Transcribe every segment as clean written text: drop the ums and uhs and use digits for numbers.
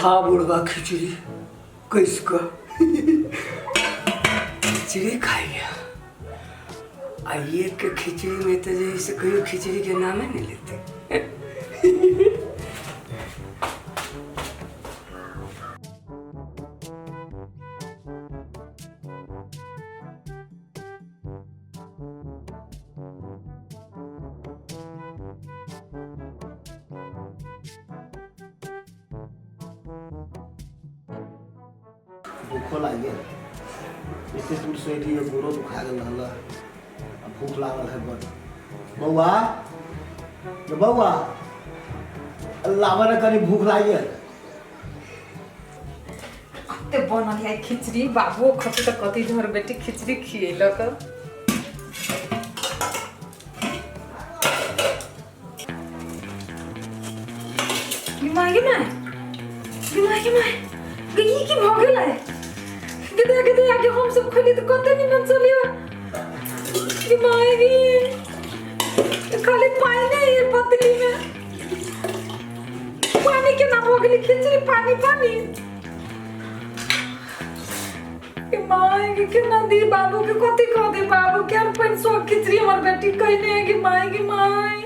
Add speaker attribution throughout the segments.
Speaker 1: खा बुढ़वा खिचड़ी कैसका खिचड़ी खाइए आइए के खिचड़ी में तो जैसे कहियो खिचड़ी के नाम नहीं लेते।
Speaker 2: भूखो लागे इतने दूर से एठी गोरो दुखा गेल रहल भूख लागल है बड़ बौआ ये बौआ लावन कनी भूख लागे
Speaker 3: ते बनल है खिचड़ी बाबू खते त कति धर बेटी खिचड़ी खिएलक मागे माय गई की भ गेल है गदे आगे हम सब खली तो कते निमन चलियो कि मायगी खाली पानी नहीं है पतली में पानी के ना हो गेली खिचड़ी पानी कि मायगी के ना दी बाबू के कति कह दे बाबू के अपन सो खिचड़ी हमर बेटी कहने है कि मायगी माय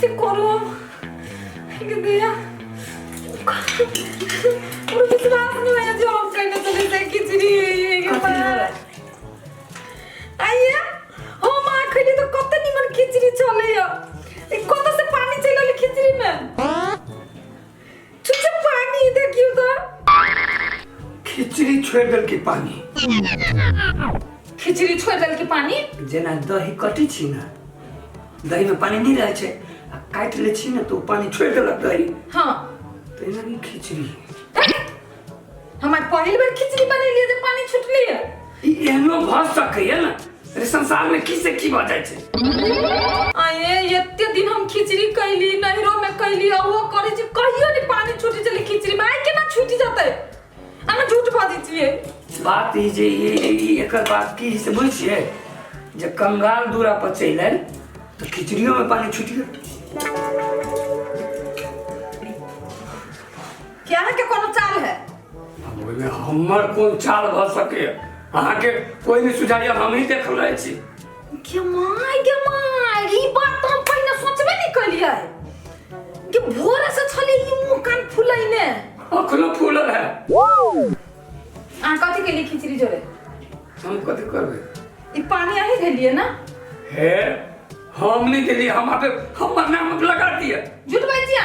Speaker 3: के करो कि दिया और विश्वास नहीं है जो आप कहने चले से खिचड़ी आइए हो मां खली तो कत निमन खिचड़ी चले या कत से पानी चले खिचड़ी में छुछ पानी देखियो तो
Speaker 1: खिचड़ी छोड़ दल के पानी
Speaker 3: खिचड़ी छोड़ दल के पानी
Speaker 1: जेना दही कटी छी ना दही में पानी नहीं रहे छे काट ले छी ना तो पानी छोड़ देलक दही
Speaker 3: हां
Speaker 1: तो एना की खिचड़ी
Speaker 3: हमार पहली बार खिचड़ी बने लिए जे पानी छुटली है
Speaker 1: ई एनो भ सकय ना अरे संसार में किसे की बात है
Speaker 3: आये एते दिन हम खिचड़ी कैली नहरो में कैली वो करे जे कहियो नहीं पानी छूटी चली खिचड़ी में आइ केना छूटी जाते हम झूठ बात छिए
Speaker 1: बात ई जे एकर बात की से बुझ छिए जे कंगाल दूरा पर चले तो खिचड़ियों में पानी छूटी गया
Speaker 3: क्या है के कोनो चाल है
Speaker 1: अब ओइमे हमर कोन चाल भ सके अहाँ के कोई नहीं सुझाइया हम ही देख रहे छी
Speaker 3: के माय ई बात तो हम पहले सोचबे नहीं कलिए कि भोर से छले ई मुंह कान फुलाइने
Speaker 1: अखनो फूलल है
Speaker 3: आ कथि के लिए खिचड़ी जोरे
Speaker 1: हम कथि करबे
Speaker 3: ई पानी आही देलिए ना
Speaker 1: है हम नहीं देली हम पे हमर नाम लगा दिया
Speaker 3: झूठ बजिया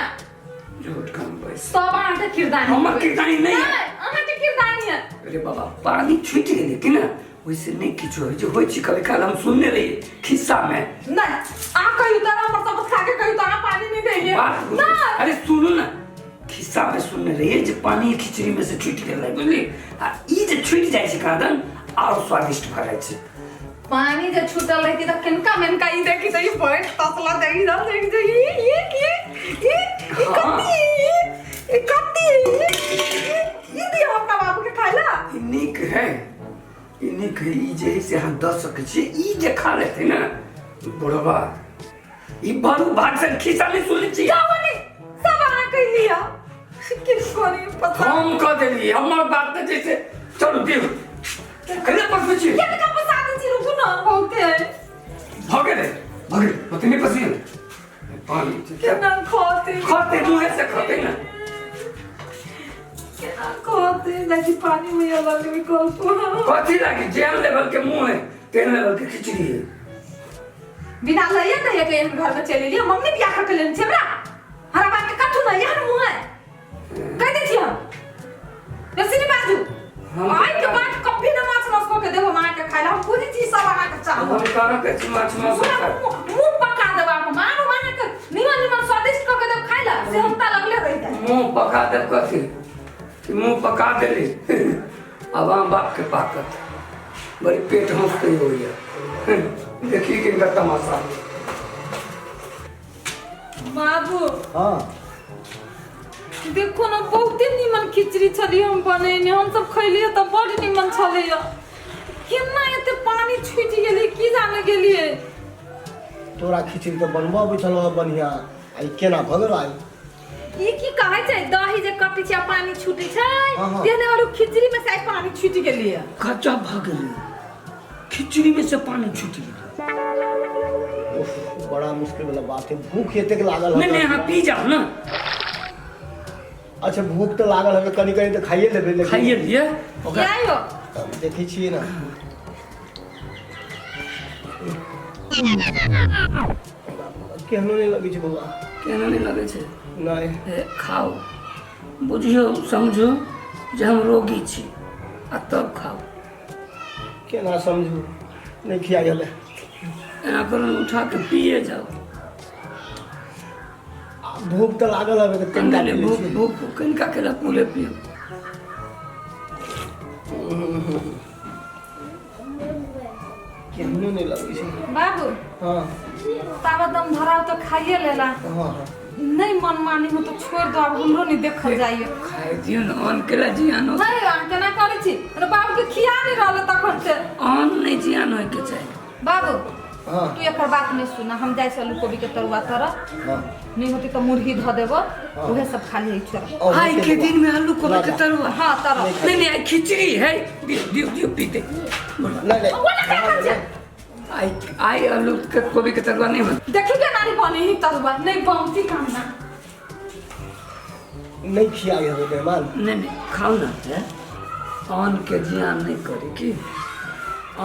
Speaker 1: झूठ काम बस
Speaker 3: सब आटे किरदानी
Speaker 1: हमर किरदानी नहीं है
Speaker 3: आटे किरदानी है
Speaker 1: अरे बाबा पानी छूट गेले कि ना वैसे नहीं किछो है जो होय छी कभी काल हम सुनने रही खिस्सा में
Speaker 3: नहीं आ कहियो त हमर सब खा के कहियो त पानी नहीं देलिए
Speaker 1: ना अरे सुनो ना खिस्सा में सुनने रही जे पानी खिचड़ी में से छूट गेलै बुझली आ ई जे छूट जाय छै कादन और स्वादिष्ट भ जाय छै
Speaker 3: पानी जे छूटल रहती त किनका मेनका ई देखि त ई बैठ तसला देखि जा देख जे ये कति ये दिया अपना बाबू के खाइला
Speaker 1: ई नीक है ई जे से हम दस सके छी ई जे खा लेते ना बुढ़वा ई बड़ू भाग से खिस्सा नहीं सुन छी
Speaker 3: जावनी सब आ कह लिया किसको नहीं पता
Speaker 1: हम कह देली हमर बात त जैसे चलो देव कले पर छी
Speaker 3: ये का पसा दे रुको ना ओके
Speaker 1: भागे उतनी पसीन पानी
Speaker 3: कितना
Speaker 1: खाते मुंह से खाते ना
Speaker 3: कितना खाते लगी पानी में ये लग भी को
Speaker 1: कथी लगी जेल लेवल के मुंह है तेल लेवल के खिचड़ी है
Speaker 3: बिना लइए त एक घर में चले लिया मम्मी बियाह कर लेन छेबरा हरा बात के कथु ना यार मुंह है कह दे छी हम नसीनी बाजू आई के बात कभी ना माछ मस्को के देबो मां के खाइला हम पूरी चीज सब बना के चाहो
Speaker 1: हम कहां के छी माछ
Speaker 3: मुंह पका देबा हम मानो माने के निमन स्वादिष्ट क के देब खाइला से हम ता लगले रहिता
Speaker 1: मुंह पका दे कथी मुंह पका देली अब हम बाप के पाकत बड़ी पेट हंसते हो गया देखिए कि इनका तमाशा
Speaker 3: बाबू
Speaker 2: हां
Speaker 3: देखो ना बहुत निमन खिचड़ी छली हम बनेने हम सब खइलिए त बड़ निमन छले केना एते पानी छूट गेले की जाने गेलिए
Speaker 2: तोरा खिचड़ी तो बनबा बैठल बढ़िया आई केना भगल आई
Speaker 3: ई की कहै छै दही जे कटै छै पानी छूटै छै
Speaker 2: हाँ।
Speaker 3: देने वाला खिचड़ी में से आई पानी छूट गेलिए
Speaker 1: कच्चा भाग गेलै खिचड़ी में से पानी छूट गेलै
Speaker 2: उफ, बड़ा मुश्किल वाला बात है। भूख एते के लागल
Speaker 1: नहीं नहीं
Speaker 2: है।
Speaker 1: यहाँ पी जाओ ना
Speaker 2: अच्छा भूख तो लागल है कनी कनी तो खाइए लेबे लेकिन
Speaker 1: खाइए लिए
Speaker 3: क्या हो
Speaker 2: अब देखै छियै ना केहनो नहीं लगे छै बौआ
Speaker 1: केना नहीं लगे छै
Speaker 2: नहीं
Speaker 1: ए, खाओ बुझियो समझो जे हम रोगी छी आ तब खाओ
Speaker 2: केना समझू नहीं खियाई हले
Speaker 1: एना करो उठा के पिए जाओ
Speaker 2: भूख तो लागल है तो कनिका
Speaker 1: नहीं
Speaker 2: पी लै
Speaker 1: भूख
Speaker 2: छियै।
Speaker 1: भूख कनिका केला पूरे पियो
Speaker 2: केहनो नहीं लगे छै
Speaker 3: बाबू
Speaker 2: हाँ
Speaker 3: तावा दम धराव तो खाइए लेला
Speaker 2: हाँ हाँ
Speaker 3: नहीं मन मानी हो तो छोड़ दो अब हमरो नहीं देखल जाइए
Speaker 1: खाए दियो न अन्न केला जियान हो
Speaker 3: नहीं केना करै छी अरे बाबू के खिया नहीं रहल तखन से
Speaker 1: अन्न नहीं जियान होय के चाही
Speaker 3: बाबू
Speaker 2: हाँ
Speaker 3: तू एकर बात नहीं सुना हम जाय छी आलू कोबी के तरुआ तरह
Speaker 2: हाँ
Speaker 3: नहीं होती तो मुर्गी धो देबो उहे सब खा ले छोरा
Speaker 2: और
Speaker 1: आई के दिन में आलू को के तरुआ
Speaker 3: हाँ तरह
Speaker 1: नहीं नहीं आई खिचड़ी है दियो दियो दियो पीते
Speaker 2: नहीं नहीं
Speaker 3: वो ना खा छै
Speaker 1: आई आई आलू के कोबी के तरुआ नहीं बन
Speaker 3: देखी के नानी बने ही तरुआ नहीं बनती कामना
Speaker 2: नहीं खियाई हले मेहमान
Speaker 1: नहीं नहीं खाओ ना है अन्न के जियान नहीं करे की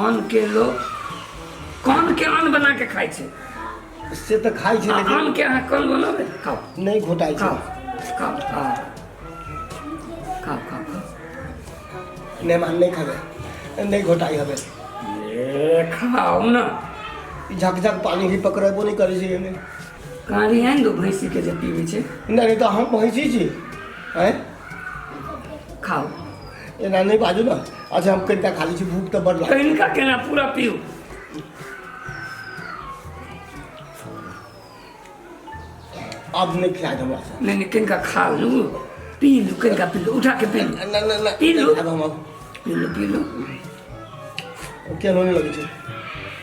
Speaker 1: अन्न के लोग कौन के अन्न बना के खाए छे
Speaker 2: से तो खाई छै
Speaker 1: अन्न
Speaker 2: लेकिन
Speaker 1: के अहाँ कौन बनावे खाओ
Speaker 2: नहीं घोटाई छै
Speaker 1: खाओ खाओ खाओ खाओ खाओ
Speaker 2: मेहमान नहीं खावे नहीं घोटाई हले
Speaker 1: ए खाओ ना
Speaker 2: झक झक पानी भी पकड़ेबो नहीं करे छै एने
Speaker 1: कहानी है दो भैंसी के जे पीवे छे
Speaker 2: नहीं तो हम भैंसी छी हैं
Speaker 1: खाओ
Speaker 2: एना नहीं बाजू ना अच्छा हम कनिका खाली छी भूख तो बड़ लागल
Speaker 1: कनिका केना पूरा पियो
Speaker 2: अब नहीं खिया हमरा से
Speaker 1: नहीं नहीं कनिका खा लू पी लू कनिका पी लू उठा के पी लू
Speaker 2: नहीं
Speaker 1: पी लो।
Speaker 2: हम
Speaker 1: पी लो
Speaker 2: केनो नहीं लगे छै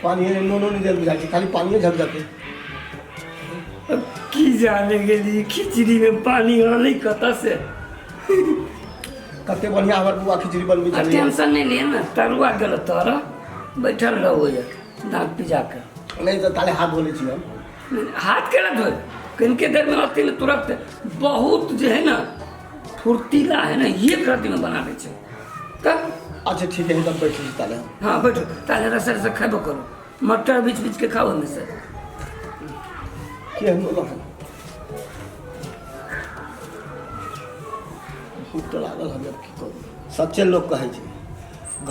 Speaker 2: पानी ने नोनो नहीं देल बुझाई छै खाली पानी झक झक
Speaker 1: अब की जाने गेली खिचड़ी में पानी आने कता से
Speaker 2: कते बढ़िया हमर बुआ खिचड़ी बनबै
Speaker 1: आ
Speaker 2: छलिए
Speaker 1: टेंशन नहीं लिए ना तरुआ गेल तोरा बैठल रहो एक दांत पिजा के
Speaker 2: नहीं तो ताले हाथ धोले छी हम
Speaker 1: हाथ केला धोए कनिके देर में अति में तुरंत बहुत जो है ना फुर्तीला है ना ये कृति में बना दे छे तब
Speaker 2: अच्छा ठीक है तब बैठ छी ताले हम
Speaker 1: हाँ बैठो ताले रस रस खाबो करो मटर बीच बीच के खाओ में से
Speaker 2: केहनो रहल भूख तो लागल हम अब की करू सच्चे लोग कहै छै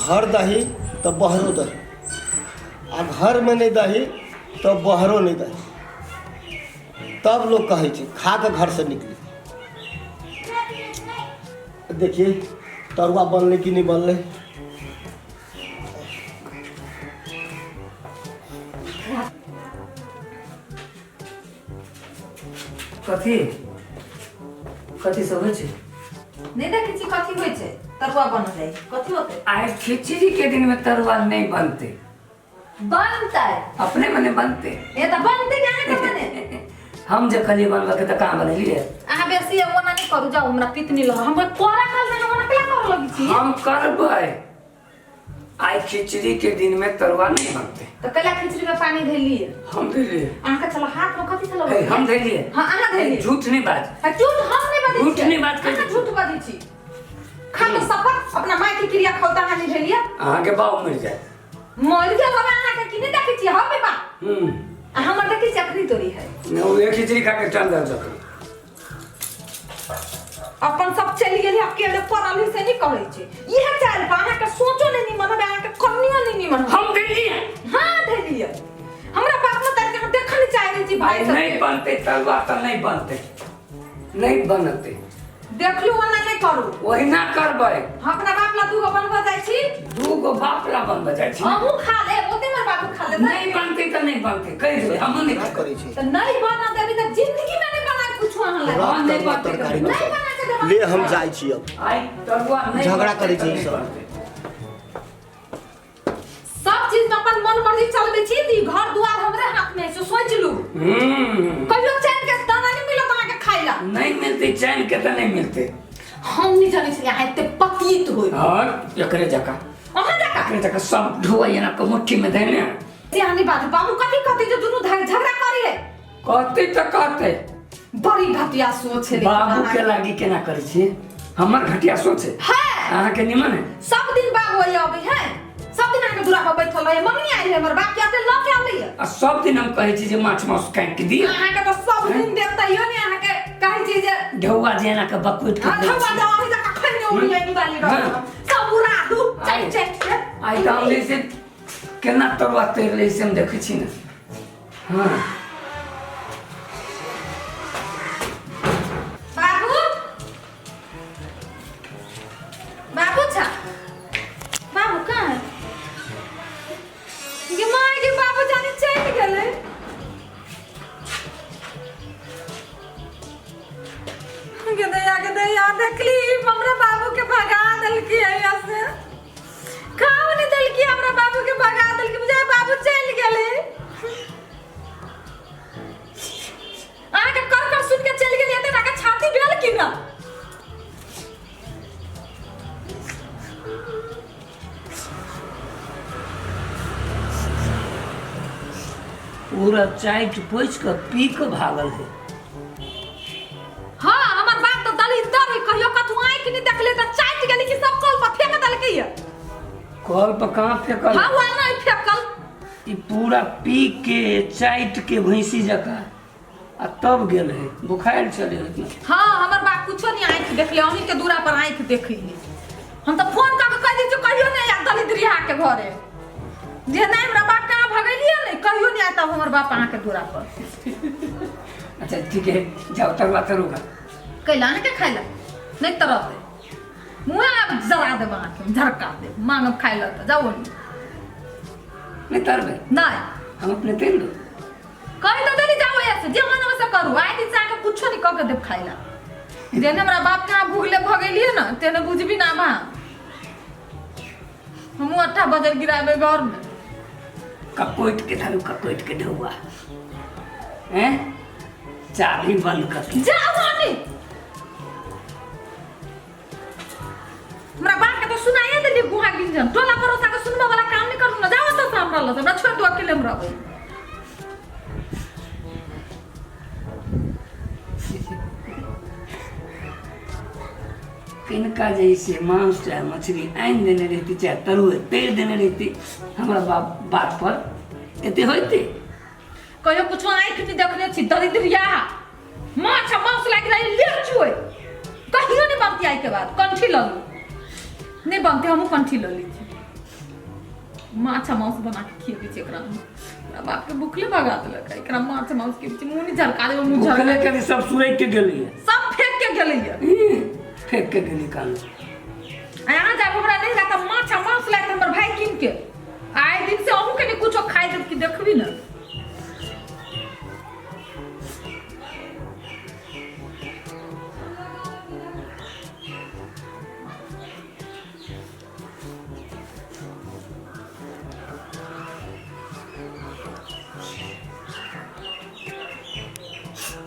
Speaker 2: घर दही तो बहरो दही आ घर में नहीं दही तो बहरो नहीं दही तब लोग कहै छै खा के घर से निकली देखिए तरुआ बनले कि नहीं बनले
Speaker 1: कथी कथी सब होइ छै
Speaker 3: नहीं देखी छी कथी होय छै तरुआ बन जाए कथी होते
Speaker 1: आज खिचड़ी के दिन में तरुआ नहीं बनते
Speaker 3: बनता है
Speaker 1: अपने मने बनते
Speaker 3: ये तो बनते कहाँ के बने
Speaker 1: हम जे कहलिए बनबा के त कहाँ बनेलिए
Speaker 3: अहाँ बेसी ओना नहीं करू जाओ हमरा पितनी लह हम कोरा काल में ओना क्या कर लगी छी
Speaker 1: हम करबै आई खिचड़ी के दिन में तरुआ नहीं बनते
Speaker 3: तो कला खिचड़ी में पानी धे लिए
Speaker 1: हम देलिए
Speaker 3: अहाँ के चलो हाथ में कथी चलो
Speaker 1: ए, हम देलिए
Speaker 3: हां अहाँ धे लिए
Speaker 1: झूठ नहीं बात
Speaker 3: झूठ हम नहीं बजे
Speaker 1: झूठ नहीं बात करी।
Speaker 3: अहाँ झूठ बजे छी खा तो सफर अपना माय की क्रिया खोता अहाँ नहीं धे लिए
Speaker 1: अहाँ के बाऊ मर जाए
Speaker 3: मर के बाबा अहाँ के किने देखै छी हम बा हमर देखै छी अपनी तोरी है
Speaker 1: न वो एक खिचड़ी खा के टन दे जाते
Speaker 3: अपन सब चल गेली अब केड़े पड़ल से नहीं कहै छी इहे चाल बा अहाँ के सोचो नहीं निमन बा अहाँ के करनियो नहीं निमन
Speaker 1: हम देलिए
Speaker 3: हां धे लिए हमरा बाप में तार के देखल चाहे रही छी भाई सब
Speaker 1: नहीं बनते तरुआ तो नहीं बनते नहीं बनते
Speaker 3: देख लू ओना नहीं करू
Speaker 1: वही ना करबै
Speaker 3: हम अपना बाप ला दूगो बनबा जाय छी
Speaker 1: दूगो बाप ला बनबा जाय छी
Speaker 3: हमहू खा ले ओते हमर बाबू खा ले
Speaker 1: नहीं बनते तो नहीं बनते कह दे हम नहीं
Speaker 2: क्या
Speaker 1: खाते।
Speaker 2: करे छै
Speaker 3: तो नहीं बना देबी तो जिंदगी में नहीं बना के पूछो अहाँ ला
Speaker 1: हाँ, नहीं
Speaker 2: तरुआ
Speaker 1: बनते
Speaker 2: तरकारी
Speaker 1: कभी।
Speaker 3: नहीं बना के देबा
Speaker 2: ले हम जाइ छी अब
Speaker 1: आई तरुआ नहीं
Speaker 2: झगड़ा
Speaker 1: बनते
Speaker 2: करे
Speaker 1: तो
Speaker 2: छै
Speaker 1: नहीं
Speaker 2: ई सब।
Speaker 1: बनते।
Speaker 3: सब चीज में अपन मन मर्जी चलबे छी ती घर दुआर हमरे हाथ में से सोच लू कहियो चैन के दाना नहीं मिलत अहाँ के खाइला
Speaker 1: नहीं मिलते के तो नहीं मिलते
Speaker 3: हम नहीं जाने से यहाँ इतने पतित हुए
Speaker 1: और एकरे जका
Speaker 3: वहाँ जाका
Speaker 1: एकरे जका सब ढोई ना को मुट्ठी में देने
Speaker 3: सियानी बात बाबू कथी कथी जो दोनों झगड़ा करी है
Speaker 1: कहते तो कहते
Speaker 3: बड़ी घटिया सोच है
Speaker 1: बाबू के लागी केना करे छी हमर घटिया सोच है
Speaker 3: है
Speaker 1: अहाँ के निमन है
Speaker 3: सब दिन बाबू आई अबे है सब दिन आके दूरा पर बैठल रहे मम्मी आई है हमर बाप के आते लके आले है
Speaker 1: आ सब दिन हम कहे छी जे माछ मांस काट के दी
Speaker 3: अहाँ के तो सब दिन देता ही नहीं अहाँ के कहे छी जे
Speaker 1: ढौआ जेना के बकुट के
Speaker 3: अठवा जाओ ही तक खन ने उड़ी नहीं वाली रह सब बुरा दू चल चल
Speaker 1: आई गाँव ले से केना तरुआ तैर ले से हम देखे छी ना हाँ
Speaker 3: बाबू बाबू छा बाबू कहाँ है ये माय के बाबू जाने चल गेले के दया देखली हमरा बाबू के भगा दल की है यहाँ से खाओ नहीं दल की हमरा बाबू के भगा दल की मुझे बाबू चल गेले आके कर सुन के चल गेली त नाका छाती भेल की ना
Speaker 1: पूरा चाय पोछ कर पी के भागल है
Speaker 3: हां हमर बात तो दली दर है कहियो कतु आंख नहीं देखले त चाट गेली कि सब कल पर फेंक दल की
Speaker 1: कल पर कहाँ फेंकल
Speaker 3: हां वो नहीं फेंकल
Speaker 1: ई पूरा पी के चाट के भैंसी जका आ तब गेल है बुखार चले है
Speaker 3: हां हमर बाप कुछो नहीं आंख देखले हमनी के दूरा पर आंख देखली हम तो फोन का कह दी जो कहियो नहीं आ दली दरिया के घरे जे नहीं हमरा बाप कहां भगलिए नहीं कहियो नहीं आता हमर बाप आके दूरा पर
Speaker 1: अच्छा ठीक है जाओ तरुआ तरुआ
Speaker 3: कैला ने के खाइला नहीं तरह दे मुंह आप जला दे वहां के झरका दे मांगब खाइला त जाओ
Speaker 1: नहीं तरबे
Speaker 3: नहीं
Speaker 1: हम अपने तेल दो
Speaker 3: कहि तो दली जाओ ऐसे जे मन से करू आइ दिन से आके कुछो नहीं कह के देब खाइला जेने हमरा बाप कहां भूगले भगेलिए ना तेने बुझबी ना बा हम 8 बजे गिराबे घर में
Speaker 1: ककोट के धरू ककोट के ढौआ हैं चाबी बंद कर
Speaker 3: जा वानी हमरा बाप के तो सुनाइए देली गुहा गिंजन टोला परोसा के सुनबा वाला काम नहीं करू ना जाओ तो हमरा ल हमरा छोड़ दो अकेले में रहबे
Speaker 1: किनका जैसे मांस चाहे मछली आन देने रहती चाहे तरुए तेल देने रहती हमारा बात पर एते होते
Speaker 3: कहियो कुछो आंख नहीं देखले छी दरिद्रिया माछ मांस लाग रही ले छुए कहियो नहीं बनती आई के बाद कंठी ललू नहीं बनते हम कंठी लली छी माछ मांस बना के खिए छी एकरा हमरा बाप के भूखले भगा देलक एकरा माछ मांस के मुंह नहीं झरका दे मुंह
Speaker 1: भूखले
Speaker 3: झरका
Speaker 1: के सब सुरई के गेली है
Speaker 3: सब फेंक के गेलै
Speaker 1: फेंक के गेली कान
Speaker 3: यहाँ जब हमरा नहीं रहता